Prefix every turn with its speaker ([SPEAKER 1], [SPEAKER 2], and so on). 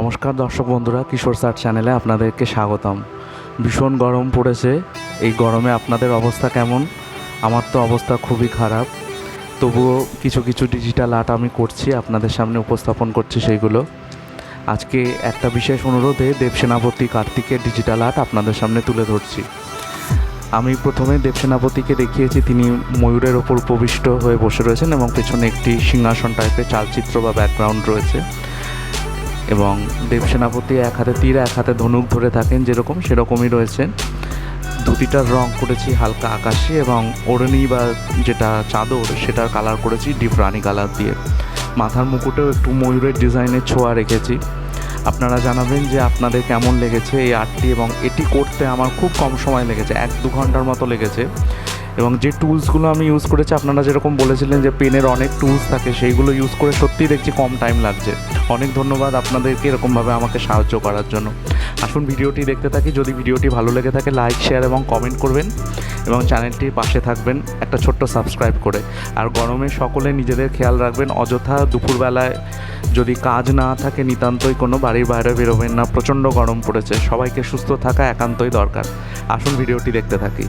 [SPEAKER 1] নমস্কার দর্শক বন্ধুরা, কিশোর স্যার চ্যানেলে আপনাদেরকে স্বাগতম। ভীষণ গরম পড়েছে। এই গরমে আপনাদের অবস্থা কেমন? আমার তো অবস্থা খুবই খারাপ। তবুও কিছু কিছু ডিজিটাল আর্ট আমি করছি, আপনাদের সামনে উপস্থাপন করছি সেইগুলো। আজকে একটা বিশেষ অনুরোধে দেবসেনাপতি কার্তিকের ডিজিটাল আর্ট আপনাদের সামনে তুলে ধরছি। আমি প্রথমে দেবসেনাপতিকে দেখিয়েছি, তিনি ময়ূরের ওপর উপবিষ্ট হয়ে বসে রয়েছেন এবং পেছনে একটি সিংহাসন টাইপের চালচিত্র বা ব্যাকগ্রাউন্ড রয়েছে। এবং দেবসেনাপতি এক হাতে তীর এক হাতে ধনুক ধরে থাকেন, যেরকম সেরকমই রয়েছেন। ধুতিটার রং করেছি হালকা আকাশি এবং ওড়নি বা যেটা চাদর সেটার কালার করেছি ডিপ রানি কালার দিয়ে। মাথার মুকুটেও একটু ময়ূরের ডিজাইনের ছোঁয়া রেখেছি। আপনারা জানাবেন যে আপনাদের কেমন লেগেছে এই আর্টটি, এবং এটি করতে আমার খুব কম সময় লেগেছে, 1-2 ঘন্টার মতো লেগেছে। এবং যে টুলসগুলো আমি ইউজ করেছি, আপনারা যেরকম বলেছিলেন যে পেনের অনেক টুলস থাকে, সেইগুলো ইউজ করে সত্যিই দেখছি কম টাইম লাগছে। অনেক ধন্যবাদ আপনাদেরকে এরকমভাবে আমাকে সাহায্য করার জন্য। আসুন ভিডিওটি দেখতে থাকি। যদি ভিডিওটি ভালো লেগে থাকে লাইক, শেয়ার এবং কমেন্ট করবেন এবং চ্যানেলটির পাশে থাকবেন একটা ছোট্ট সাবস্ক্রাইব করে। আর গরমে সকলে নিজেদের খেয়াল রাখবেন। অযথা দুপুরবেলায় যদি কাজ না থাকে নিতান্তই কোনো, বাড়ির বাইরে বেরোবেন না, প্রচণ্ড গরম পড়েছে। সবাইকে সুস্থ থাকা একান্তই দরকার। আসুন ভিডিওটি দেখতে থাকি।